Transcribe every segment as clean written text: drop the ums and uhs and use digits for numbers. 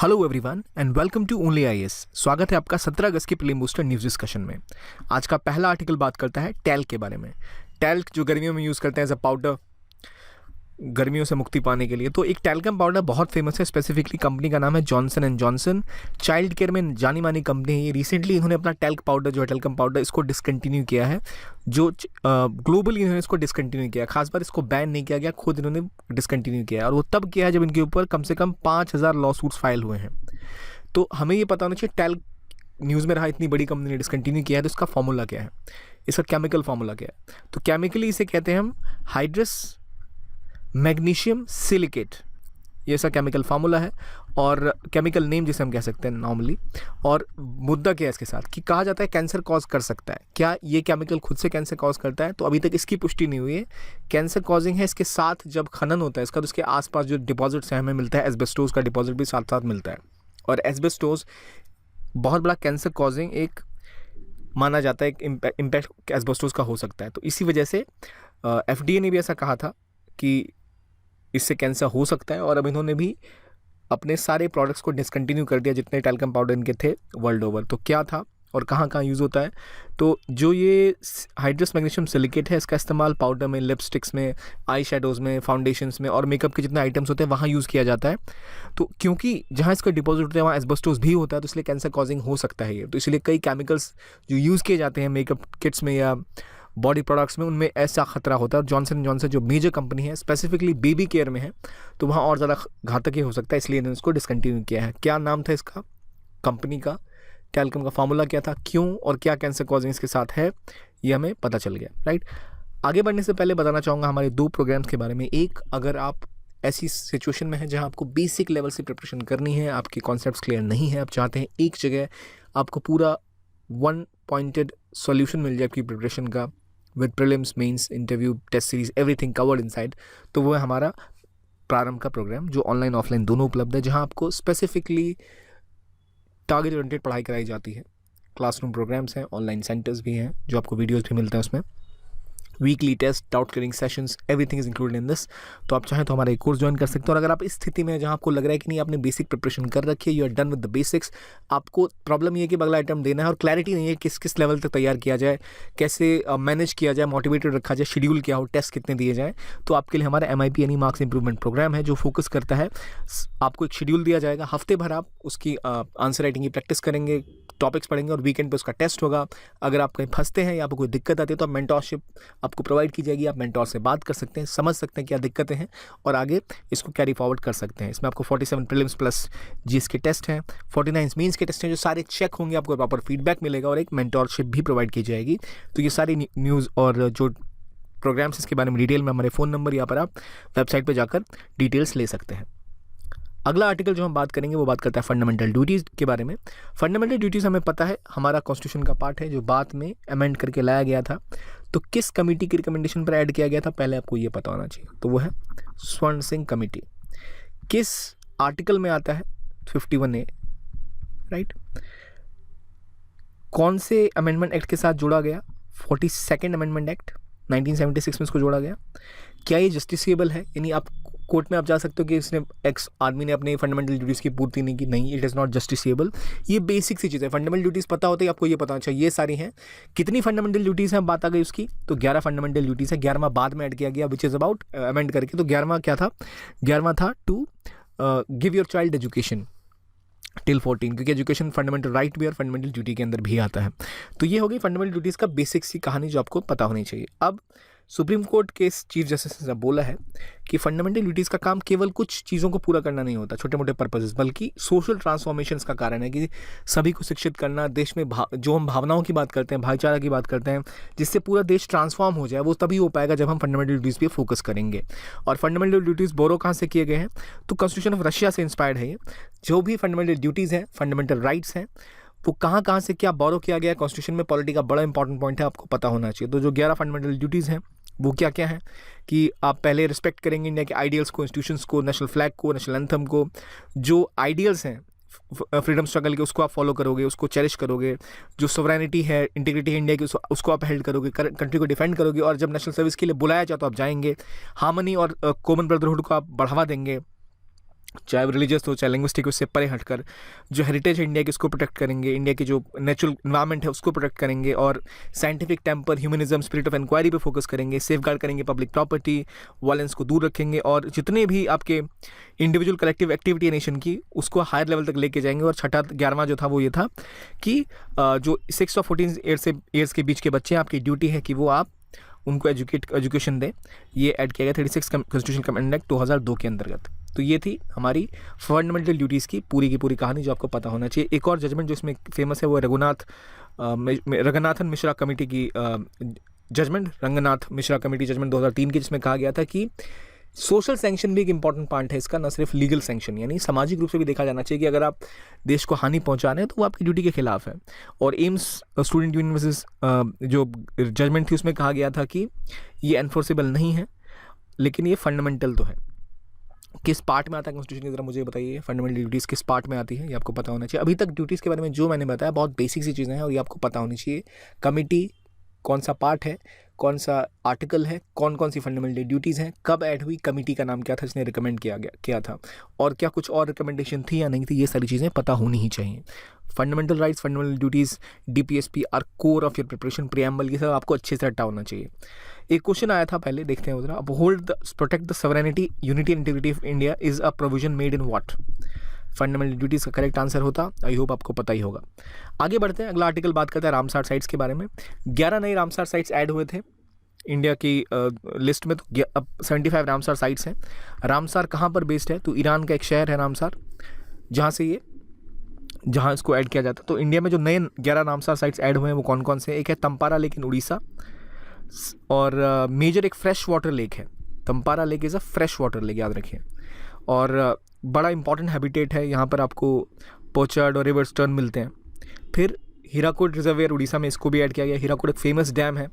Hello everyone and welcome to only IAS. स्वागत है आपका 17 अगस्त के प्रीलिम बूस्टर न्यूज़ डिस्कशन में। आज का पहला आर्टिकल बात करता है टैल्क के बारे में। टैल्क जो गर्मियों में यूज़ करते हैं एज अ पाउडर, गर्मियों से मुक्ति पाने के लिए। तो एक टैल्कम पाउडर बहुत फेमस है, स्पेसिफिकली कंपनी का नाम है Johnson and Johnson. Child care में जानी मानी कंपनी है ये। रिसेंटली इन्होंने अपना टैल्क पाउडर जो है टैल्कम पाउडर इसको डिसकंटिन्यू किया है, जो ग्लोबली इन्होंने इसको डिसकंटिन्यू किया। खास बार इसको बैन नहीं किया गया, खुद इन्होंने डिसकंटिन्यू किया है और वो तब किया है जब इनके ऊपर कम से कम 5,000 लॉ सूट्स फाइल हुए हैं। तो हमें ये पता होना चाहिए टैल्क न्यूज़ में रहा, इतनी बड़ी कंपनी ने डिसकंटिन्यू किया है तो इसका फॉर्मूला क्या है, इसका केमिकल फार्मूला क्या है। तो केमिकली इसे कहते हैं हम हाइड्रस मैग्नीशियम सिलिकेट, ये ऐसा केमिकल फार्मूला है और केमिकल नेम जिसे हम कह सकते हैं नॉर्मली। और मुद्दा क्या है इसके साथ कि कहा जाता है कैंसर कॉज कर सकता है। क्या ये केमिकल खुद से कैंसर कॉज करता है? तो अभी तक इसकी पुष्टि नहीं हुई है। कैंसर कॉजिंग है, इसके साथ जब खनन होता है इसका तो इसके आसपास जो डिपॉजिट्स हैं हमें मिलता है एस्बेस्टोस का डिपॉजिट भी साथ साथ मिलता है। और एस्बेस्टोस बहुत बड़ा कैंसर कॉजिंग एक माना जाता है, एक इम्पैक्ट एस्बेस्टोस का हो सकता है। तो इसी वजह से FDA ने भी ऐसा कहा था कि इससे कैंसर हो सकता है और अब इन्होंने भी अपने सारे प्रोडक्ट्स को डिसकंटिन्यू कर दिया जितने टैल्कम पाउडर इनके थे वर्ल्ड ओवर। तो क्या था और कहाँ कहाँ यूज़ होता है? तो जो ये हाइड्रस मैग्नीशियम सिलिकेट है इसका इस्तेमाल पाउडर में, लिपस्टिक्स में, आई शेडोज़ में, फाउंडेशंस में और मेकअप के जितने आइटम्स होते हैं वहाँ यूज़ किया जाता है। तो क्योंकि जहाँ इसका डिपॉजिट होता है वहाँ एस्बेस्टोस भी होता है तो इसलिए कैंसर कॉजिंग हो सकता है ये। तो इसलिए कई केमिकल्स जो यूज़ किए जाते हैं मेकअप किट्स में या बॉडी प्रोडक्ट्स में उनमें ऐसा खतरा होता है। और जॉनसन एंड जॉनसन जो मेजर कंपनी है स्पेसिफिकली बेबी केयर में है तो वहाँ और ज़्यादा घातक ही हो सकता है, इसलिए इन्होंने इसको डिसकंटिन्यू किया है। क्या नाम था इसका कंपनी का, टैल्कम का फार्मूला क्या था, क्यों और क्या कैंसर कॉजिंग इसके साथ है, ये हमें पता चल गया। राइट, आगे बढ़ने से पहले बताना चाहूँगा हमारे 2 प्रोग्राम्स के बारे में। एक, अगर आप ऐसी सिचुएशन में है जहाँ आपको बेसिक लेवल से प्रिपरेशन करनी है, आपके कॉन्सेप्ट्स क्लियर नहीं है, आप चाहते हैं एक जगह आपको पूरा 1 पॉइंटेड सॉल्यूशन मिल जाए आपकी प्रिपरेशन का, with prelims, mains, interview, test series, everything covered inside, तो वो है हमारा प्रारंभ का प्रोग्राम जो ऑनलाइन ऑफलाइन दोनों उपलब्ध है, जहां आपको स्पेसिफिकली टारगेट ओरिएंटेड पढ़ाई कराई जाती है। क्लासरूम प्रोग्राम्स हैं, ऑनलाइन सेंटर्स भी हैं जो आपको वीडियोस भी मिलते हैं उसमें, weekly test, doubt clearing sessions, everything is included in this. तो आप चाहें तो हमारा एक कोर्स ज्वाइन कर सकते हो। और अगर आप इस स्थिति में जहां आपको लग रहा है कि नहीं आपने बेसिक प्रिपरेशन कर रखी है, you are done with the basics, आपको प्रॉब्लम ये है कि अगला आइटम देना है और क्लैरिटी नहीं है किस किस लेवल तक तैयार किया जाए, कैसे मैनेज किया जाए, मोटिवेटेड रखा जाए, शेड्यूल क्या हो, टेस्ट कितने दिए जाए, तो आपके लिए हमारा MIP यानी मार्क्स इंप्रूवमेंट प्रोग्राम है जो फोकस करता है। आपको एक शेड्यूल दिया जाएगा, हफ्ते भर आप उसकी आंसर राइटिंग की प्रैक्टिस करेंगे, टॉपिक्स पढ़ेंगे और वीकेंड पे उसका टेस्ट होगा। अगर आप कहीं फंसते हैं या आपको कोई दिक्कत आती है तो मेंटोरशिप आपको प्रोवाइड की जाएगी, आप मेंटोर से बात कर सकते हैं, समझ सकते हैं क्या दिक्कतें हैं और आगे इसको कैरी फॉरवर्ड कर सकते हैं। इसमें आपको 47 प्रीलिम्स प्लस GS के टेस्ट हैं, 49 मेंस के टेस्ट हैं जो सारे चेक होंगे, आपको प्रॉपर फीडबैक मिलेगा और एक मेंटोरशिप भी प्रोवाइड की जाएगी। तो ये सारी न्यूज़ और जो प्रोग्राम्स इसके बारे में डिटेल में हमारे फ़ोन नंबर यहाँ पर आप वेबसाइट पर जाकर डिटेल्स ले सकते हैं। अगला आर्टिकल जो हम बात करेंगे वो बात करता है फंडामेंटल ड्यूटीज़ के बारे में। फंडामेंटल ड्यूटीज़ हमें पता है हमारा कॉन्स्टिट्यूशन का पार्ट है जो बाद में अमेंड करके लाया गया था। तो किस कमेटी की रिकमेंडेशन पर ऐड किया गया था पहले आपको ये पता होना चाहिए, तो वो है स्वर्ण सिंह कमेटी। किस आर्टिकल में आता है? 51A। राइट, कौन से अमेंडमेंट एक्ट के साथ जोड़ा गया? 42nd अमेंडमेंट एक्ट 1976 में इसको जोड़ा गया। क्या ये जस्टिसेबल है, यानी आप कोर्ट में आप जा सकते हो कि इसने एक्स आदमी ने अपने फंडामेंटल ड्यूटीज़ की पूर्ति नहीं की? नहीं, इट इज़ नॉट जस्टिसेबल। ये बेसिक सी चीज़ है। फंडामेंटल ड्यूटीज़ पता होते ही आपको ये पता होना चाहिए ये सारी हैं। कितनी फंडामेंटल ड्यूटीज़ हैं बात आ गई उसकी, तो 11 फंडामेंटल ड्यूटीज़ है। 11वां बाद में ऐड किया गया विच इज़ अबाउट अमेंड करके। तो 11वां क्या था? 11वां था to give your child education till 14, क्योंकि एजुकेशन फंडामेंटल राइट भी और फंडामेंटल ड्यूटी के अंदर भी आता है। तो ये हो गई फंडामेंटल ड्यूटीज़ का बेसिक सी कहानी जो आपको पता होनी चाहिए। अब सुप्रीम कोर्ट के चीफ जस्टिस ने बोला है कि फंडामेंटल ड्यूटीज़ का काम केवल कुछ चीज़ों को पूरा करना नहीं होता, छोटे मोटे पर्पसेस, बल्कि सोशल ट्रांसफॉर्मेशंस का कारण है कि सभी को शिक्षित करना, देश में जो हम भावनाओं की बात करते हैं, भाईचारा की बात करते हैं, जिससे पूरा देश ट्रांसफॉर्म हो जाए, वो तभी हो पाएगा जब हम फंडामेंटल ड्यूटीज़ पे फोकस करेंगे। और फंडामेंटल ड्यूटीज़ बोरो कहाँ से किए गए हैं? तो कॉन्स्टिट्यूशन ऑफ रशिया से इंस्पायर्ड है ये। जो भी फंडामेंटल ड्यूटीज़ हैं, फंडामेंटल राइट्स हैं, वो कहाँ से क्या बोरो किया गया है कॉन्स्टिट्यूशन में, पॉलिटी का बड़ा इंपॉर्टेंट पॉइंट है, आपको पता होना चाहिए। तो जो 11 फंडामेंटल ड्यूटीज़ हैं वो क्या क्या है कि आप पहले रिस्पेक्ट करेंगे इंडिया के आइडियल्स को, इंस्टीट्यूशंस को, नेशनल फ्लैग को, नेशनल एंथम को, जो आइडियल्स हैं फ्रीडम स्ट्रगल के उसको आप फॉलो करोगे, उसको चेरिश करोगे, जो सोवरेनिटी है, इंटीग्रिटी है इंडिया की उसको आप हेल्ड करोगे, कंट्री को डिफेंड करोगे, और जब नेशनल सर्विस के लिए बुलाया जाए तो आप जाएंगे, हार्मनी और कॉमन ब्रदरहुड को आप बढ़ावा देंगे, चाहे वो रिलीजियस हो चाहे लिंग्विस्टिक, उससे परे हटकर जो हेरिटेज है इंडिया की उसको प्रोटेक्ट करेंगे, इंडिया की जो नेचुरल इन्वायरमेंट है उसको प्रोटेक्ट करेंगे, और scientific temper, humanism, spirit of inquiry पे फोकस करेंगे, सेफगार्ड करेंगे पब्लिक प्रॉपर्टी, वायलेंस को दूर रखेंगे, और जितने भी आपके इंडिविजुअल कलेक्टिव एक्टिविटी है नेशन की उसको हायर लेवल तक लेके जाएंगे। और छठा 11वां जो था वो ये था कि जो 6 और 14 ईयर्स के बीच के बच्चे हैं, आपकी ड्यूटी है कि वो आप उनको एजुकेशन दें। ये ऐड किया गया 36 कॉन्स्टिट्यूशन अमेंडमेंट एक्ट 2002 के अंतर्गत। तो ये थी हमारी फंडामेंटल ड्यूटीज़ की पूरी कहानी जो आपको पता होना चाहिए। एक और जजमेंट जो इसमें फेमस है वो रंगनाथन मिश्रा कमेटी की judgment, Ranganath Mishra committee judgment 2003 की, जिसमें कहा गया था कि सोशल सैंक्शन भी एक इंपॉर्टेंट पार्ट है इसका, न सिर्फ लीगल सैंक्शन, यानी सामाजिक रूप से भी देखा जाना चाहिए कि अगर आप देश को हानि पहुंचा रहे हैं तो वो आपकी ड्यूटी के खिलाफ है। और एम्स स्टूडेंट यूनियन वर्सेस जो जजमेंट थी उसमें कहा गया था कि ये एनफोर्सेबल नहीं है, लेकिन ये फंडामेंटल तो है। किस पार्ट में आता है कॉन्स्टिट्यूशन की, जरा मुझे बताइए, फंडामेंटल ड्यूटीज़ किस पार्ट में आती है, ये आपको पता होना चाहिए। अभी तक ड्यूटीज़ के बारे में जो मैंने बताया बहुत बेसिक सी चीज़ें हैं और ये आपको पता होनी चाहिए। कमिटी कौन सा पार्ट है, कौन सा आर्टिकल है, कौन कौन सी फंडामेंटल ड्यूटीज़ हैं, कब ऐड हुई, कमिटी का नाम क्या था जिसने रिकमेंड किया था, और क्या कुछ और रिकमेंडेशन थी या नहीं थी, ये सारी चीज़ें पता होनी ही चाहिए। Fundamental rights, fundamental duties, DPSP are core of your preparation, preamble, ये सब आपको अच्छे से रट्टा होना चाहिए। एक क्वेश्चन आया था पहले, देखते हैं उधर। Uphold protect the sovereignty, unity and integrity of India is a provision made in what? Fundamental duties का करेक्ट आंसर होता, आई होप आपको पता ही होगा। आगे बढ़ते हैं, अगला आर्टिकल बात करते हैं रामसार साइट्स के बारे में। 11 नए रामसार साइट्स ऐड हुए थे इंडिया की लिस्ट में, तो अब 75 रामसार साइट्स हैं। रामसार कहाँ पर बेस्ड है? तो ईरान का एक शहर है रामसार, जहाँ इसको ऐड किया जाता है। तो इंडिया में जो नए 11 रामसार साइट्स ऐड हुए हैं वो कौन कौन से हैं? एक है तंपारा लेक इन उड़ीसा, और मेजर एक फ्रेश वाटर लेक है। Tampara lake is a fresh water lake, याद रखिए। और बड़ा इंपॉर्टेंट हैबिटेट है, यहाँ पर आपको पोचर्ड और रिवर स्टर्न मिलते हैं। फिर हीराकुड रिजर्वेयर उड़ीसा में, इसको भी ऐड किया गया। हीराकुड एक फेमस डैम है,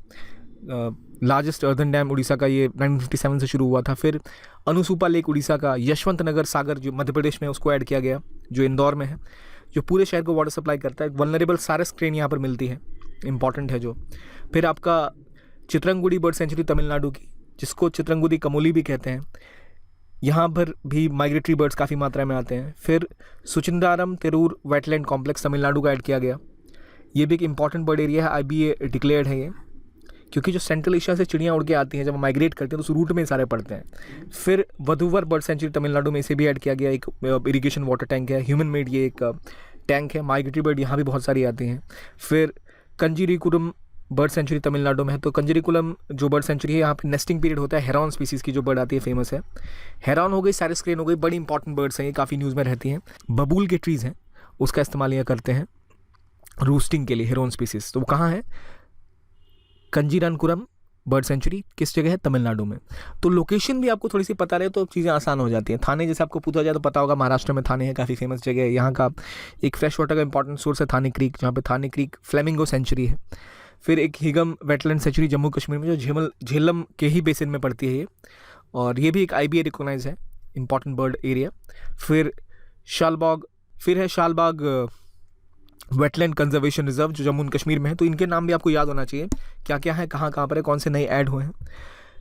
लार्जेस्ट अर्दन डैम उड़ीसा का, ये 1957 से शुरू हुआ था। फिर अनुसूपा लेक उड़ीसा का, यशवंत नगर सागर जो मध्य प्रदेश में है उसको ऐड किया गया, जो इंदौर में है, जो पूरे शहर को वाटर सप्लाई करता है। वल्नरेबल सारस क्रेन यहाँ पर मिलती है, इंपॉर्टेंट है जो। फिर आपका चित्रंगुड़ी बर्ड सेंचुरी तमिलनाडु की, जिसको चित्रंगुदी कमोली भी कहते हैं, यहाँ पर भी माइग्रेटरी बर्ड्स काफ़ी मात्रा में आते हैं। फिर सुचिंदारम तेरूर वेटलैंड कॉम्प्लेक्स तमिलनाडु का ऐड किया गया, ये भी एक इंपॉर्टेंट बर्ड एरिया है, IBA डिक्लेयर्ड है ये, क्योंकि जो सेंट्रल एशिया से चिड़ियाँ उड़ के आती हैं, जब माइग्रेट करते हैं तो उस रूट में सारे पड़ते हैं। फिर वधुवर बर्ड सेंचुरी तमिलनाडु में, इसे भी ऐड किया गया, एक इरिगेशन वाटर टैंक है, ह्यूमन मेड ये एक टैंक है। माइग्रेटरी बर्ड यहाँ भी बहुत सारी आती हैं। फिर कंजीरीकुलम बर्ड सेंचुरी तमिलनाडु में है, तो कंजीरीकुलम जो बर्ड सेंचुरी है यहाँ पे नेस्टिंग पीरियड होता है, हेरॉन स्पीसीज़ की जो बर्ड आती है फेमस है। हेरॉन हो गई, सारस क्रेन हो गई, बड़ी इंपॉर्टेंट बर्ड्स हैं, ये काफ़ी न्यूज़ में रहती हैं। बबूल के ट्रीज़ हैं, उसका इस्तेमाल यहाँ करते हैं रूस्टिंग के लिए, हेरॉन स्पीसीज़। तो वो कहाँ है? कंजीरनकुरम बर्ड सेंचुरी किस जगह है? तमिलनाडु में। तो लोकेशन भी आपको थोड़ी सी पता रहे तो चीज़ें आसान हो जाती हैं। थाने जैसे आपको पूछा जाए तो पता होगा, महाराष्ट्र में थाने है, काफ़ी फेमस जगह है। यहाँ का एक फ्रेश वाटर का इंपॉर्टेंट सोर्स है थाने क्रीक, जहाँ पे थाने क्रीक फ्लेमिंगो सेंचुरी है। फिर एक हिगम वेटलैंड सेंचुरी जम्मू कश्मीर में, जो झेलम के ही बेसिन में पड़ती है ये, और ये भी एक IBA रिकॉग्नाइज है, इंपॉर्टेंट बर्ड एरिया। फिर शालबाग वेटलैंड कंजर्वेशन रिजर्व जो जम्मू एंड कश्मीर में है। तो इनके नाम भी आपको याद होना चाहिए, क्या क्या है, कहाँ कहाँ पर है, कौन से नए ऐड हुए हैं।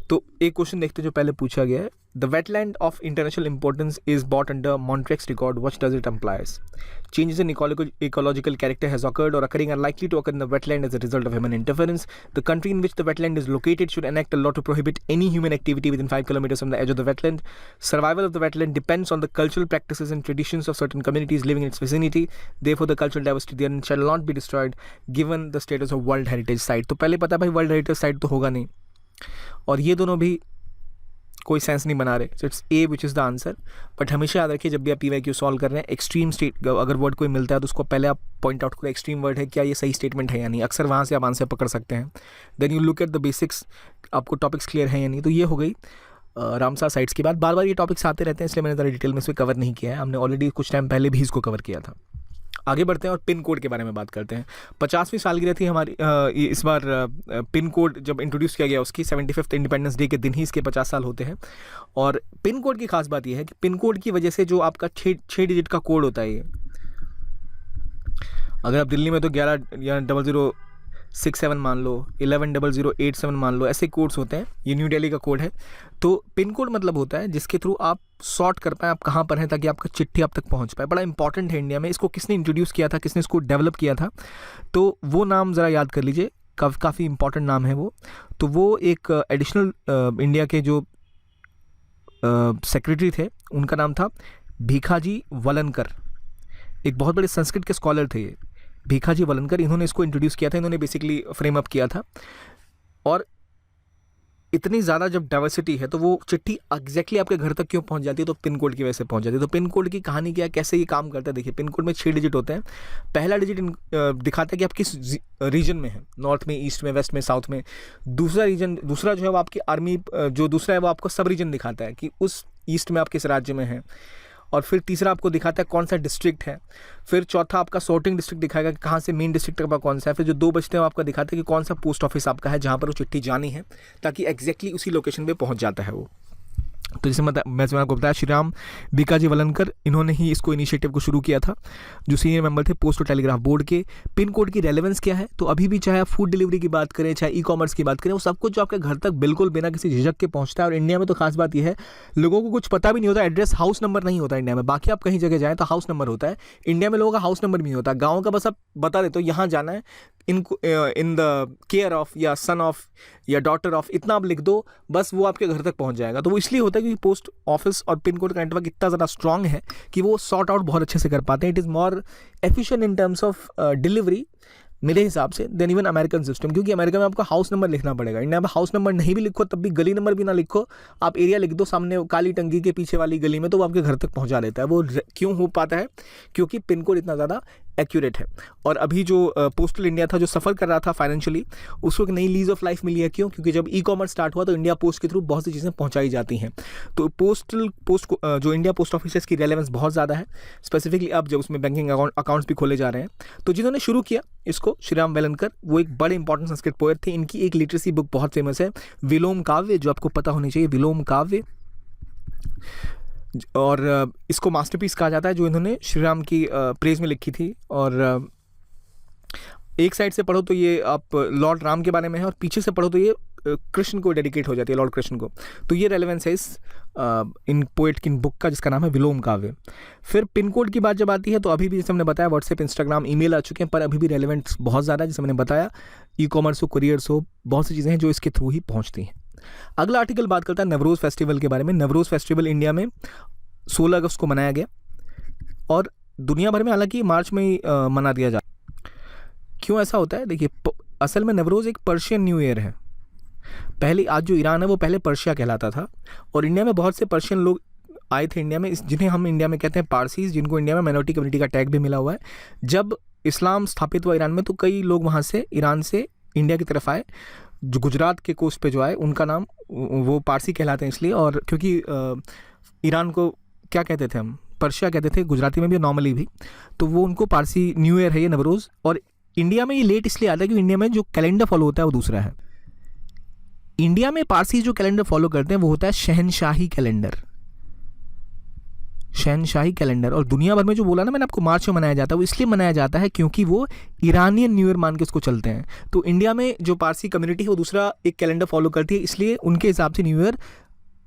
तो एक क्वेश्चन देखते हैं जो पहले पूछा गया है, the wetland of international importance is bought under Montreux record, what does it implies? Changes in ecological character has occurred or occurring are likely to occur in the wetland as a result of human interference. The country in which the wetland is located should enact a law to prohibit any human activity within 5 kilometers from the edge of the wetland. Survival of the wetland depends on the cultural practices and traditions of certain communities living in its vicinity. Therefore, the cultural diversity therein shall not be destroyed given the status of World Heritage Site. तो पहले पता भाई World Heritage Site तो होगा नहीं, और ये दोनों भी कोई सेंस नहीं बना रहे। So it's A which is the answer. But हमेशा याद रखिए जब भी आप PYQ सॉल्व कर रहे हैं, एक्सट्रीम स्टेट अगर वर्ड कोई मिलता है तो उसको पहले आप पॉइंट आउट करो, एक्सट्रीम वर्ड है क्या, ये सही स्टेटमेंट है या नहीं। अक्सर वहाँ से आप आंसर पकड़ सकते हैं। Then you look at the basics, आपको टॉपिक्स क्लियर है या नहीं। तो ये हो गई रामसार साइट्स की बात। बार बार ये टॉपिक्स आते रहते हैं, इसलिए मैंने ज़रा डिटेल में इसमें कवर नहीं किया है, हमने ऑलरेडी कुछ टाइम पहले भी इसको कवर किया था। आगे बढ़ते हैं और पिन कोड के बारे में बात करते हैं। 50वीं सालगिरह थी हमारी इस बार। पिन कोड जब इंट्रोड्यूस किया गया उसकी 75th इंडिपेंडेंस डे के दिन ही इसके 50 साल होते हैं। और पिन कोड की खास बात यह है कि पिन कोड की वजह से जो आपका 6 डिजिट का कोड होता है, ये अगर आप दिल्ली में तो 11 या 00 110067 मान लो, 110087 मान लो, ऐसे कोड्स होते हैं। ये न्यू दिल्ली का कोड है। तो पिन कोड मतलब होता है जिसके थ्रू आप सॉर्ट कर पाएँ आप कहाँ पर हैं, ताकि आपका चिट्ठी आप तक पहुँच पाए। बड़ा इंपॉर्टेंट है इंडिया में। इसको किसने इंट्रोड्यूस किया था, किसने इसको डेवलप किया था, तो वो नाम ज़रा याद कर लीजिए। काफ़ी इंपॉर्टेंट नाम है वो। तो वो एक एडिशनल इंडिया के जो सेक्रेटरी थे, उनका नाम था भीखाजी वलनकर। एक बहुत बड़े संस्कृत के स्कॉलर थे ये, भीखाजी वलनकर। इन्होंने इसको इंट्रोड्यूस किया था, इन्होंने बेसिकली फ्रेम अप किया था। और इतनी ज़्यादा जब डाइवर्सिटी है तो वो चिट्ठी एग्जैक्टली आपके घर तक क्यों पहुंच जाती है, तो पिन कोड की वजह से पहुंच जाती है। तो पिन कोड की कहानी क्या है, कैसे ये काम करता है, देखिए। पिन कोड में 6 डिजिट होते हैं। पहला डिजिट दिखाता है कि आप किस रीजन में हैं, नॉर्थ में, ईस्ट में, वेस्ट में, साउथ में। दूसरा जो है वो आपकी आर्मी, जो दूसरा है वो आपको सब रीजन दिखाता है कि उस ईस्ट में आप किस राज्य में हैं। और फिर तीसरा आपको दिखाता है कौन सा डिस्ट्रिक्ट है। फिर चौथा आपका सॉर्टिंग डिस्ट्रिक्ट दिखाएगा कि कहाँ से मेन डिस्ट्रिक्ट तक कौन सा है। फिर जो 2 बचते हैं वो आपका दिखाता है कि कौन सा पोस्ट ऑफिस आपका है जहाँ पर वो चिट्ठी जानी है, ताकि एग्जैक्टली उसी लोकेशन पे पहुँच जाता है वो। तो जैसे मैं आपको बताया, श्रीराम भीखाजी वलनकर, इन्होंने ही इसको इनिशिएटिव को शुरू किया था, जो सीनियर मेंबर थे पोस्ट और टेलीग्राफ बोर्ड के। पिन कोड की रेलेवेंस क्या है, तो अभी भी चाहे आप फूड डिलीवरी की बात करें, चाहे ई-कॉमर्स की बात करें, वो सब कुछ जो आपके घर तक बिल्कुल बिना किसी झिझक के पहुंचता है। और इंडिया में तो खास बात यह है, लोगों को कुछ पता भी नहीं होता, एड्रेस, हाउस नंबर नहीं होता इंडिया में। बाकी आप कहीं जगह जाएँ तो हाउस नंबर होता है, इंडिया में लोगों का हाउस नंबर भी नहीं होता। गाँव का बस आप बता देते हो यहाँ जाना है, इन द केयर ऑफ, या सन ऑफ, या डॉटर ऑफ, इतना आप लिख दो, बस वो आपके घर तक पहुंच जाएगा। तो वो इसलिए होता है क्योंकि पोस्ट ऑफिस और पिन कोड का नेटवर्क इतना ज़्यादा स्ट्रांग है कि वो सॉर्ट आउट बहुत अच्छे से कर पाते हैं। It is more efficient in terms of delivery मेरे हिसाब से देन इवन अमेरिकन सिस्टम, क्योंकि अमेरिका में आपको हाउस नंबर लिखना पड़ेगा। इंडिया में हाउस नंबर नहीं भी लिखो तब भी, गली नंबर भी ना लिखो, आप एरिया लिख दो सामने काली टंकी के पीछे वाली गली में, तो वो आपके घर तक पहुंचा देता है। वो क्यों हो पाता है, क्योंकि पिन कोड इतना ज़्यादा एक्यूरेट है। और अभी जो पोस्टल इंडिया था, जो सफ़र कर रहा था फाइनेंशियली, उसको एक नई लीज ऑफ लाइफ मिली है। क्यों? क्योंकि जब ई-कॉमर्स स्टार्ट हुआ तो इंडिया पोस्ट के थ्रू बहुत सी चीज़ें पहुंचाई जाती हैं। तो जो इंडिया पोस्ट ऑफिस की रेलेवेंस बहुत ज़्यादा है, स्पेसिफिकली अब जब उसमें बैंकिंग अकाउंट्स भी खोले जा रहे हैं। तो जिन्होंने शुरू किया इसको, श्रीराम वेलनकर, वो एक बड़े इंपॉर्टेंट संस्कृत पोएट थे। इनकी एक लिटरेसी बुक बहुत फेमस है, विलोम काव्य, जो आपको पता होनी चाहिए, विलोम काव्य। और इसको मास्टरपीस कहा जाता है, जो इन्होंने श्री राम की प्रेज में लिखी थी। और एक साइड से पढ़ो तो ये आप लॉर्ड राम के बारे में है, और पीछे से पढ़ो तो ये कृष्ण को डेडिकेट हो जाती है, लॉर्ड कृष्ण को। तो ये रेलेवेंस है इस इन पोएट की बुक का, जिसका नाम है विलोम काव्य। फिर पिन कोड की बात जब आती है तो अभी भी, जैसे हमने बताया, व्हाट्सएप, इंस्टाग्राम, ईमेल आ चुके हैं, पर अभी भी रेलेवेंट बहुत ज़्यादा है। जैसे मैंने बताया, ई-कॉमर्स हो, कुरियर्स हो, बहुत सी चीज़ें हैं जो इसके थ्रू ही पहुँचती हैं। अगला आर्टिकल बात करता है नवरोज़ फेस्टिवल के बारे में। नवरोज़ फेस्टिवल इंडिया में 16 अगस्त को मनाया गया, और दुनिया भर में हालांकि मार्च में ही मना दिया जाता है। क्यों ऐसा होता है? देखिए, असल में नवरोज़ एक पर्शियन न्यू ईयर है। पहले, आज जो ईरान है वो पहले पर्शिया कहलाता था, और इंडिया में बहुत से पर्शियन लोग आए थे इंडिया में, जिन्हें हम इंडिया में कहते हैं पारसीज, जिनको इंडिया में माइनॉरिटी कम्युनिटी का टैग भी मिला हुआ है। जब इस्लाम स्थापित हुआ ईरान में, तो कई लोग वहाँ से, ईरान से इंडिया की तरफ आए। जो गुजरात के कोस्ट पे जो आए, उनका नाम वो पारसी कहलाते हैं इसलिए। और क्योंकि ईरान को क्या कहते थे हम, पर्शिया कहते थे, गुजराती में भी, नॉर्मली भी, तो वो उनको पारसी न्यू ईयर है ये नवरोज़। और इंडिया में ये लेट इसलिए आता है क्योंकि इंडिया में जो कैलेंडर फॉलो होता है वो दूसरा है। इंडिया में पारसी जो कैलेंडर फॉलो करते हैं वो होता है शहनशाही कैलेंडर, शहनशाही कैलेंडर। और दुनिया भर में जो बोला ना मैंने आपको, मार्च में मनाया जाता है, वो इसलिए मनाया जाता है क्योंकि वो ईरानियन न्यू ईयर मान के उसको चलते हैं। तो इंडिया में जो पारसी कम्युनिटी है वो दूसरा एक कैलेंडर फॉलो करती है, इसलिए उनके हिसाब से न्यू ईयर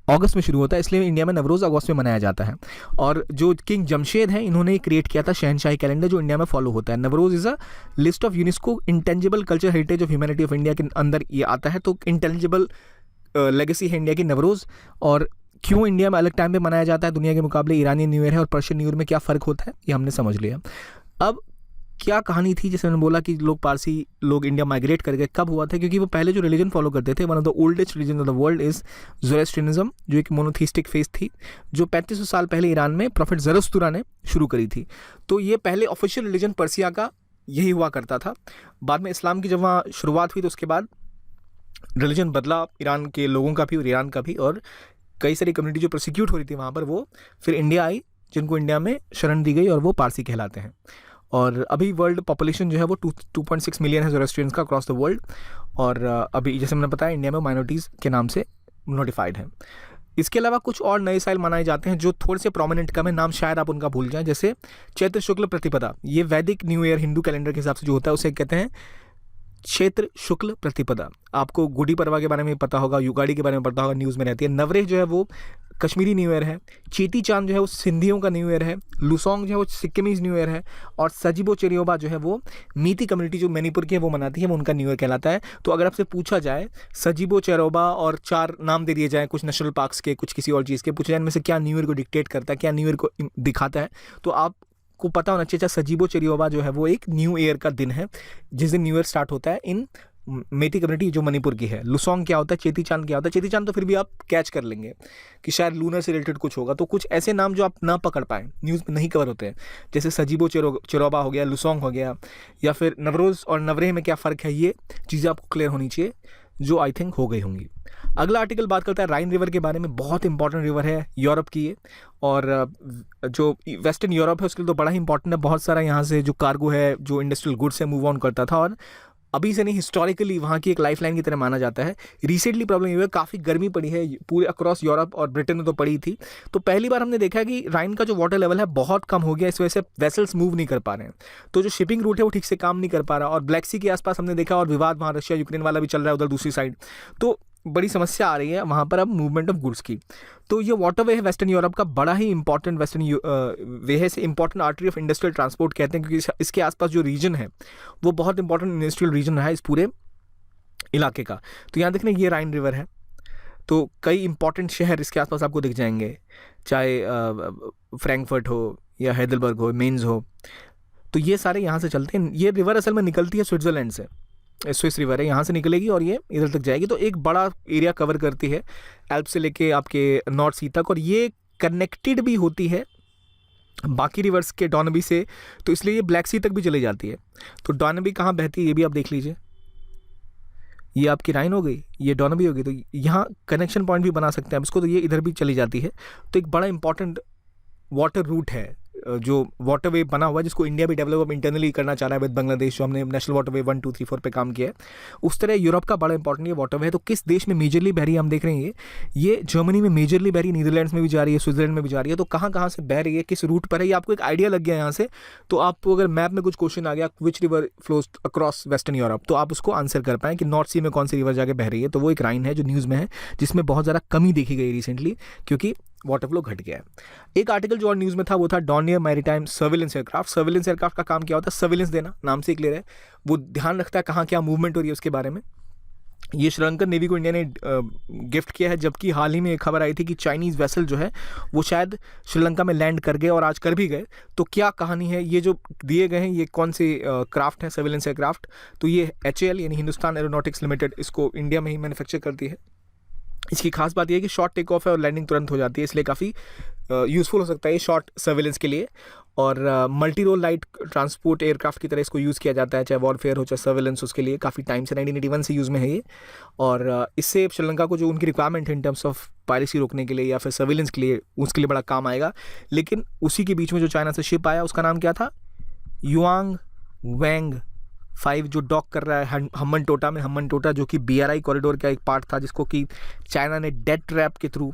अगस्त में शुरू होता है, इसलिए इंडिया में नवरोज़ अगस्त में मनाया जाता है। और जो किंग जमशेद हैं, इन्होंने क्रिएट किया था शहनशाही कैलेंडर, जो इंडिया में फॉलो होता है। Navroz is a list of UNESCO intangible culture heritage of humanity of India के अंदर ये आता है। तो इंटेंजिबल लेगेसी है इंडिया की नवरोज़। और क्यों इंडिया में अलग टाइम पे मनाया जाता है दुनिया के मुकाबले, ईरानी न्यू ईयर है और पर्शियन न्यू ईयर में क्या फ़र्क होता है, ये हमने समझ लिया। अब क्या कहानी थी, जैसे मैंने बोला कि लोग, पारसी लोग इंडिया माइग्रेट कर गए, कब हुआ था? क्योंकि वो पहले जो रिलीजन फॉलो करते थे, one of the oldest religion of the world is Zoroastrianism, जो एक मोनोथीस्टिक फेथ थी, जो 3500 साल पहले ईरान में प्रोफेट ज़रतुस्त्रा ने शुरू करी थी। तो ये पहले ऑफिशियल रिलीजन पर्सिया का यही हुआ करता था। बाद में इस्लाम की जब वहाँ शुरुआत हुई तो उसके बाद रिलीजन बदला, ईरान के लोगों का भी और ईरान का भी, और कई सारी कम्युनिटी जो प्रोसिक्यूट हो रही थी वहाँ पर, वो फिर इंडिया आई, जिनको इंडिया में शरण दी गई, और वो पारसी कहलाते हैं। और अभी वर्ल्ड पॉपुलेशन जो है वो 2.6 मिलियन है ज़ोरेस्ट्रियंस का अक्रॉस द वर्ल्ड। और अभी जैसे मैंने बताया, इंडिया में माइनॉरिटीज़ के नाम से नोटिफाइड है। इसके अलावा कुछ और नए साल मनाए जाते हैं जो थोड़े से प्रोमिनेंट कम है, नाम शायद आप उनका भूल जाएं, जैसे चैत्र शुक्ल प्रतिपदा। ये वैदिक न्यू ईयर हिंदू कैलेंडर के हिसाब से जो होता है उसे कहते हैं क्षेत्र शुक्ल प्रतिपदा, आपको गुड़ी पड़वा के बारे में पता होगा, युगाड़ी के बारे में पता होगा, न्यूज़ में रहती है। नवरेह जो है वो कश्मीरी न्यू ईयर है। चेटी चांद जो है वो सिंधियों का न्यू ईयर है। लुसोंग जो है वो सिक्किमीज न्यू ईयर है। और सजिबो चेरियोबा जो है वो मीती कम्युनिटी जो मणिपुर की है वो मनाती है, वो उनका न्यू ईयर कहलाता है। तो अगर आपसे पूछा जाए सजिबो चेरोबा और 4 नाम दे दिए जाए कुछ नेशनल पार्क्स के, कुछ किसी और चीज़ के, पूछा जाए इनमें से क्या न्यू ईयर को डिक्टेट करता है, क्या न्यू ईयर को दिखाता है, तो आपको पता होना चाहिए सजिबो चेरियोबा जो है वो एक न्यू ईयर का दिन है, जिस दिन न्यू ईयर स्टार्ट होता है इन मेती कम्युनिटी जो मणिपुर की है। लुसोंग क्या होता है, चेती चांद क्या होता है। चेती चांद तो फिर भी आप कैच कर लेंगे कि शायद लूनर से रिलेटेड कुछ होगा। तो कुछ ऐसे नाम जो आप ना पकड़ पाएँ, न्यूज़ में नहीं कवर होते हैं, जैसे सजीबो चेरोबा हो गया, लुसोंग हो गया, या फिर नवरोज़ और नवरेह में क्या फ़र्क है, ये चीज़ें आपको क्लियर होनी चाहिए, जो आई थिंक हो गई होंगी। अगला आर्टिकल बात करता है राइन रिवर के बारे में। बहुत इंपॉर्टेंट रिवर है यूरोप की ये, और जो वेस्टर्न यूरोप है उसके लिए तो बड़ा ही इंपॉर्टेंट है। बहुत सारा यहाँ से जो कार्गो है, जो इंडस्ट्रियल गुड्स है, मूव ऑन करता था, और अभी से नहीं, हिस्टोरिकली वहाँ की एक लाइफलाइन की तरह माना जाता है। रिसेंटली प्रॉब्लम ये है, काफ़ी गर्मी पड़ी है पूरे अक्रॉस यूरोप, और ब्रिटेन में तो पड़ी थी। तो पहली बार हमने देखा है कि राइन का जो वाटर लेवल है बहुत कम हो गया, इस वजह से वेसल्स मूव नहीं कर पा रहे हैं, तो जो शिपिंग रूट है वो ठीक से काम नहीं कर पा रहा। और ब्लैक सी के आसपास हमने देखा, और विवाद वहाँ रशिया यूक्रेन वाला भी चल रहा है उधर दूसरी साइड, तो बड़ी समस्या आ रही है वहाँ पर अब मूवमेंट ऑफ गुड्स की। तो ये वाटरवे है वेस्टर्न यूरोप का, बड़ा ही इंपॉर्टेंट वेस्टर्न वे है, से important artery of industrial transport कहते हैं, क्योंकि इसके आसपास जो रीजन है वो बहुत इंपॉर्टेंट इंडस्ट्रियल रीजन रहा है इस पूरे इलाके का। तो यहाँ देखने ये राइन रिवर है, तो कई इंपॉर्टेंट शहर इसके आसपास आपको दिख जाएंगे, चाहे फ्रैंकफर्ट हो या हैदलबर्ग हो, मेन्स हो, तो ये सारे यहाँ से चलते हैं। ये रिवर असल में निकलती है स्विट्ज़रलैंड से, स्विस रिवर है, यहाँ से निकलेगी और ये इधर तक जाएगी, तो एक बड़ा एरिया कवर करती है एल्प से लेके आपके नॉर्थ सी तक, और ये कनेक्टेड भी होती है बाकी रिवर्स के डॉनबी से, तो इसलिए ये ब्लैक सी तक भी चली जाती है। तो डॉनबी कहाँ बहती है ये भी आप देख लीजिए, ये आपकी राइन हो गई, ये डॉनबी हो गई, तो यहाँ कनेक्शन पॉइंट भी बना सकते हैं इसको, तो ये इधर भी चली जाती है। तो एक बड़ा इंपॉर्टेंट वाटर रूट है जो वाटरवे बना हुआ है, जिसको इंडिया भी डेवलप इंटरनली करना चाह रहा है विद बांग्लादेश, जो हमने नेशनल वाटरवे 1, 2, 3, 4 पे काम किया है। उस तरह यूरोप का बड़ा इंपॉर्टेंट ये वाटरवे है। तो किस देश में मेजरली बह रही है हम देख रहे हैं, ये जर्मनी में मेजरली बह रही है, नीदरलैंड्स में भी जा रही है, स्विट्जरलैंड में भी जा रही है। तो कहाँ कहाँ से बह रही है, किस रूट पर है, ये आपको एक आइडिया लग गया यहाँ से। तो आपको अगर मैप में कुछ क्वेश्चन आ गया, which river flows across western Europe, तो आप उसको आंसर कर पाएँ कि नॉर्थ सी में कौन सी रिवर जाके बह रही है। तो वो एक राइन है जो न्यूज़ में है, जिसमें बहुत ज़्यादा कमी देखी गई रिसेंटली, क्योंकि वाटर फ्लो घट गया है। एक आर्टिकल जो और न्यूज़ में था वो था Dornier maritime surveillance aircraft. Surveillance aircraft का काम क्या होता है, सर्विलेंस देना, नाम से क्लियर है, वो ध्यान रखता है कहाँ क्या मूवमेंट हो रही है उसके बारे में। ये श्रीलंकन नेवी को इंडिया ने गिफ्ट किया है, जबकि हाल ही में एक खबर आई थी कि चाइनीज़ वेसल जो है वो शायद श्रीलंका में लैंड कर गए, और आज कर भी गए। तो क्या कहानी है, ये जो दिए गए हैं ये कौन से क्राफ्ट हैं, सर्विलेंस एयरक्राफ्ट, तो ये HAL यानी हिंदुस्तान एरोनॉटिक्स लिमिटेड इसको इंडिया में ही मैन्युफैक्चर करती है। इसकी खास बात यह है कि शॉर्ट टेक ऑफ है और लैंडिंग तुरंत हो जाती है, इसलिए काफ़ी यूज़फुल हो सकता है ये शॉर्ट सर्विलेंस के लिए। और multi role light transport aircraft की तरह इसको यूज़ किया जाता है, चाहे वॉरफेयर हो चाहे सर्विलेंस, उसके लिए काफ़ी टाइम से 1981 से यूज़ में है ये। और इससे श्रीलंका को जो उनकी रिक्वायरमेंट है इन टर्म्स ऑफ पायरेसी रोकने के लिए या फिर सर्विलेंस के लिए, उसके लिए बड़ा काम आएगा। लेकिन उसी के बीच में जो चाइना से शिप आया उसका नाम क्या था, युआंग वैंग 5, जो डॉक कर रहा है हम्मन टोटा में। हम्मन टोटा जो कि BRI कॉरिडोर का एक पार्ट था, जिसको कि चाइना ने डेट ट्रैप के थ्रू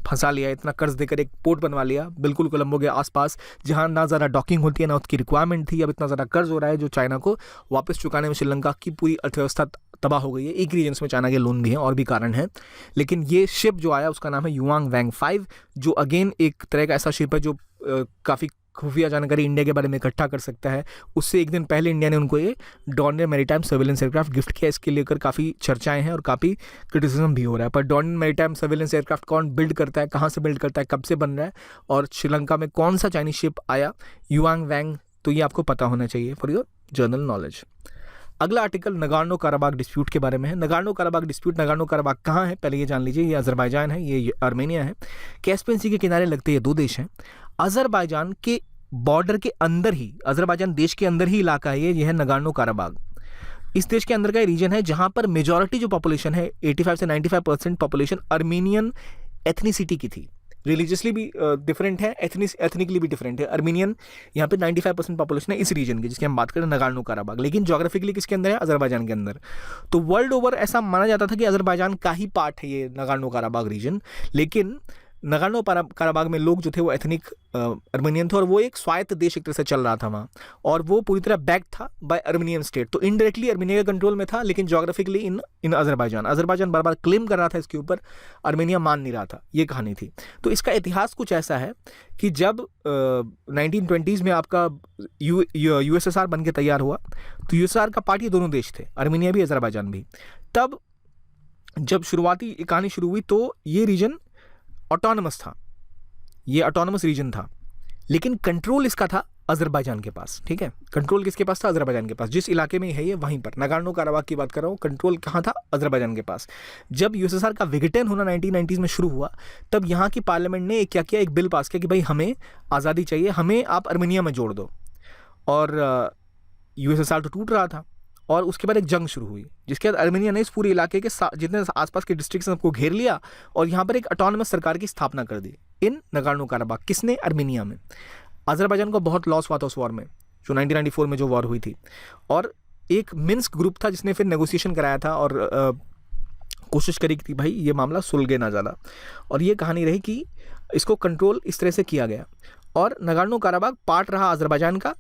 फंसा लिया, इतना कर्ज देकर एक पोर्ट बनवा लिया बिल्कुल कोलंबो के आसपास, जहां ना ज़्यादा डॉकिंग होती है ना उसकी रिक्वायरमेंट थी। अब इतना ज़्यादा कर्ज हो रहा है जो चाइना को वापस चुकाने में श्रीलंका की पूरी अर्थव्यवस्था तबाह हो गई है। एक रीजन्स में चाइना के लोन भी हैं और भी कारण हैं, लेकिन ये शिप जो आया उसका नाम है युआंग वैंग 5, जो अगेन एक तरह का ऐसा शिप है जो काफ़ी खुफिया जानकारी इंडिया के बारे में इकट्ठा कर सकता है। उससे एक दिन पहले इंडिया ने उनको ये Dornier maritime surveillance aircraft gift किया। इसके लेकर काफ़ी चर्चाएं हैं और काफ़ी क्रिटिसिज्म भी हो रहा है। पर डॉर्नियर मैरीटाइम सर्विलेंस एयरक्राफ्ट कौन बिल्ड करता है, कहाँ से बिल्ड करता है, कब से बन रहा है, और श्रीलंका में कौन सा चाइनीज शिप आया युआंग वैंग, तो ये आपको पता होना चाहिए फॉर योर जनरल नॉलेज। अगला आर्टिकल नगार्नो काराबाग डिस्प्यूट के बारे में है। नगार्नो काराबाग डिस्प्यूट, नगार्नो काराबाग कहाँ है पहले ये जान लीजिए। ये अजरबैजान है, ये आर्मेनिया है। कैस्पियन सी के किनारे लगते ये दो देश हैं। अजरबैजान के बॉर्डर के अंदर ही, अजरबैजान देश के अंदर ही इलाका है ये है नगार्नो काराबाग। इस देश के अंदर का रीजन है जहां पर मेजॉरिटी जो पॉपुलेशन है 85 से 95% पॉपुलेशन अर्मेनियन एथनिसिटी की थी। रिलीजियसली भी डिफरेंट है, एथनिकली भी डिफरेंट है। अर्मेनियन यहाँ पे 95% पॉपुलेशन है इस रीजन की, जिसकी हम बात करें नगार्नो काराबाग, लेकिन जोग्राफिकली किसके अंदर है, अजरबैजान के अंदर। तो वर्ल्ड ओवर ऐसा माना जाता था कि अजरबैजान का ही पार्ट है ये नगार्नो काराबाग रीजन, लेकिन नगार्नो काराबाग में लोग जो थे वो एथनिक अर्मेनियन थे और वो एक स्वायत्त देश एक तरह से चल रहा था वहाँ, और वो पूरी तरह बैक था बाय अर्मेनियन स्टेट। तो इनडायरेक्टली अर्मेनिया के कंट्रोल में था, लेकिन जोग्राफिकली इन अजरबैजान बार बार क्लेम कर रहा था इसके ऊपर, अर्मेनिया मान नहीं रहा था। ये कहानी थी। तो इसका इतिहास कुछ ऐसा है कि जब 1920s में आपका यूएसएसआर बन के तैयार हुआ, तो यूएसएसआर का पार्ट ये दोनों देश थे, अर्मेनिया भी अजरबैजान भी। तब जब शुरुआती कहानी शुरू हुई तो ये रीजन ऑटोनमस था, ये ऑटोनमस रीजन था, लेकिन कंट्रोल इसका था अजरबैजान के पास। ठीक है, कंट्रोल किसके पास था? अजरबैजान के पास। जिस इलाके में है ये वहीं पर, नगार्नो काराबाग की बात कर रहा हूँ, कंट्रोल कहाँ था? अजरबैजान के पास। जब यूएसएसआर का विघटन होना 1990s में शुरू हुआ, तब यहाँ की पार्लियामेंट ने क्या किया, एक बिल पास किया कि भाई हमें आज़ादी चाहिए, हमें आप अर्मेनिया में जोड़ दो। और यूएसएसआर तो टूट रहा था, और उसके बाद एक जंग शुरू हुई, जिसके बाद अर्मेनिया ने इस पूरे इलाके के जितने आसपास के डिस्ट्रिक्ट हैं सबको घेर लिया और यहाँ पर एक ऑटोनमस सरकार की स्थापना कर दी इन नगार्नो काराबाग। किसने? अर्मेनिया में। अजरबैजान को बहुत लॉस हुआ था उस वॉर में, जो 1994 में जो वॉर हुई थी। और एक मिन्स्क ग्रुप था जिसने फिर नेगोशिएशन कराया था और कोशिश करी कि भाई ये मामला सुलझे ना ज़्यादा, और ये कहानी रही कि इसको कंट्रोल इस तरह से किया गया। और नगार्नो काराबाग पार्ट रहा अजरबैजान का,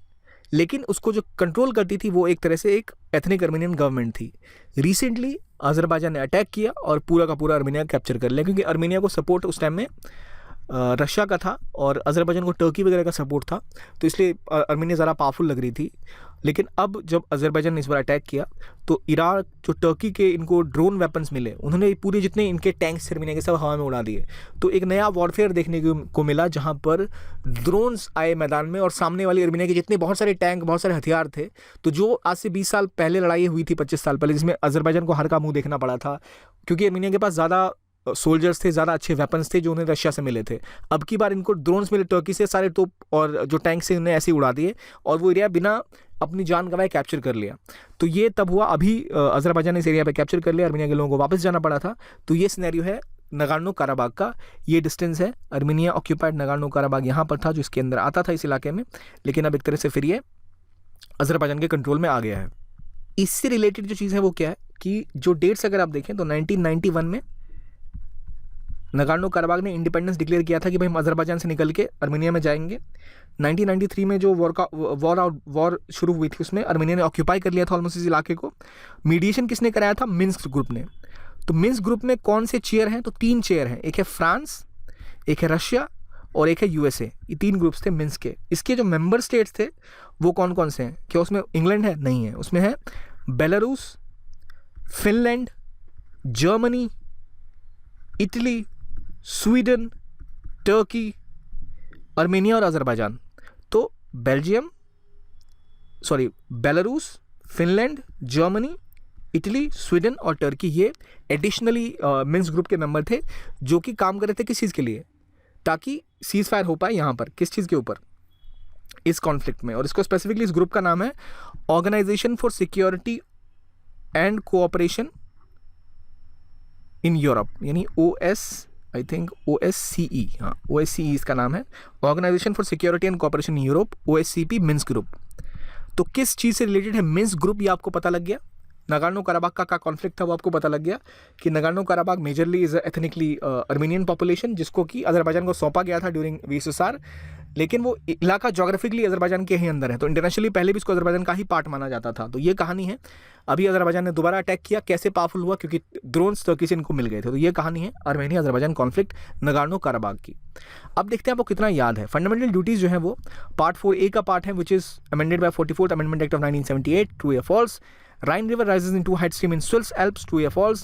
लेकिन उसको जो कंट्रोल करती थी वो एक तरह से एक एथनिक अर्मेनियन गवर्नमेंट थी। रिसेंटली अजरबैजान ने अटैक किया और पूरा का पूरा अर्मेनिया कैप्चर कर लिया, क्योंकि अर्मेनिया को सपोर्ट उस टाइम में रशिया का था और अजरबैजान को टर्की वगैरह का सपोर्ट था, तो इसलिए अर्मेनिया ज़रा पावरफुल लग रही थी। लेकिन अब जब अजरबैजान ने इस बार अटैक किया, तो इराक जो टर्की के इनको ड्रोन वेपन्स मिले, उन्होंने पूरे जितने इनके टैंक्स अर्मेनिया के सब हवा में उड़ा दिए। तो एक नया वॉरफेयर देखने को मिला, जहाँ पर ड्रोन्स आए मैदान में और सामने वाली अर्मेनिया के जितने बहुत सारे टैंक, बहुत सारे हथियार थे। तो जो आज से 20 साल पहले लड़ाई हुई थी, 25 साल पहले, जिसमें अजरबैजान को हर का मुँह देखना पड़ा था, क्योंकि अर्मेनिया के पास ज़्यादा सोल्जर्स थे, ज़्यादा अच्छे वेपन्स थे जो उन्हें रशिया से मिले थे। अब की बार इनको ड्रोन्स मिले टर्की से, सारे तोप और जो टैंक से उन्हें ऐसे ही उड़ा दिए और वो एरिया बिना अपनी जान गंवाए कैप्चर कर लिया। तो ये तब हुआ, अभी अजरबैजान ने इस एरिया पे कैप्चर कर लिया, अर्मेनिया के लोगों को वापस जाना पड़ा था। तो ये सिनेरियो है नगार्नो काराबाग का। ये डिस्टेंस है, अर्मेनिया ऑक्यूपाइड नगार्नो काराबाग यहाँ पर था, जो इसके अंदर आता था इस इलाके में, लेकिन अब एक तरह से फिर ये अजरबैजान के कंट्रोल में आ गया है। इससे रिलेटेड जो चीज़ है वो क्या है कि जो डेट्स अगर आप देखें तो 1991 में नगार्नो काराबाग ने इंडिपेंडेंस डिक्लेयर किया था कि भाई हम अजरबैजान से निकल के अर्मेनिया में जाएंगे। 1993 में जो वॉर शुरू हुई थी, उसमें अर्मेनिया ने ऑक्यूपाई कर लिया था ऑलमोस्ट इस इलाके को। मीडिएशन किसने कराया था? मिन्स्क ग्रुप ने। तो मिन्स्क ग्रुप में कौन से चेयर हैं? तो 3 चेयर हैं, एक है फ्रांस, एक है रशिया और एक है यूएसए। ये 3 ग्रुप्स थे मिन्स्क के। इसके जो मेंबर स्टेट्स थे वो कौन कौन से हैं? क्या उसमें इंग्लैंड है? नहीं है। उसमें है Belarus, Finland, Germany, Italy, Sweden, Turkey, Armenia और अजरबैजान। तो Belarus, Finland, Germany, Italy, Sweden और टर्की, ये एडिशनली मिन्स्क ग्रुप के मेंबर थे, जो कि काम कर रहे थे किस चीज़ के लिए? ताकि सीज फायर हो पाए यहाँ पर। किस चीज़ के ऊपर? इस कॉन्फ्लिक्ट में। और इसको स्पेसिफिकली इस ग्रुप का नाम है organisation for security and cooperation in Europe, यानी OSCE। हाँ, OSCE इसका नाम है, organisation for security and cooperation in Europe, OSCP Minsk group. तो किस चीज़ से रिलेटेड है मिन्स्क ग्रुप, ये आपको पता लग गया। नगार्नो काराबाग का कॉन्फ्लिक्ट था वो आपको पता लग गया कि Nagorno Karabakh majorly is ethnically Armenian population, जिसको कि अजरबैजान को सौंपा गया था ड्यूरिंग वीएसएसआर, लेकिन वो इलाका जोग्राफिकली अजरबैजान के ही अंदर है। तो इंटरनेशनली पहले भी इसको अजरबैजान का ही पार्ट माना जाता था। तो ये कहानी है। अभी अजरबैजान ने दोबारा अटैक किया, कैसे पावरफुल हुआ? क्योंकि ड्रोन्स टर्की से इनको मिल गए थे। तो ये कहानी है अर्मेनिया अजरबैजान कॉन्फ्लिक्ट नगार्नो काराबाग की। अब देखते हैं आपको कितना याद है। फंडामेंटल ड्यूटीज जो है वो पार्ट 4A का पार्ट है, which is amended bye 44th amendment act of 1978, true या false. Rhine River rises in 2 head stream in Swils Alps, true or false.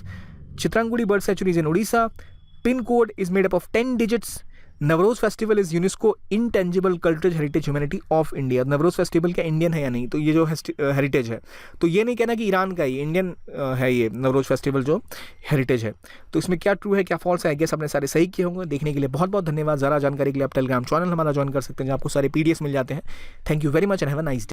Chitrangudi bird sanctuary is in Odisha. Pin code is made up of 10 digits. Navroz festival is UNESCO intangible cultural heritage humanity of India. Navroz festival क्या Indian है या नहीं? तो ये जो heritage है, तो ये नहीं कहना कि ईरान का ही, इंडियन है ये नवरोज फेस्टिवल जो हेरिटेज है। तो इसमें क्या ट्रू है क्या फॉल्स है? आई गेस आपने सारे सही किए होंगे। देखने के लिए बहुत बहुत धन्यवाद। ज़्यादा जानकारी के लिए आप टेलीग्राम चैनल हमारा ज्वाइन कर सकते हैं, जहाँ आपको सारे PDFs मिल जाते हैं। Thank you very much and have a nice day.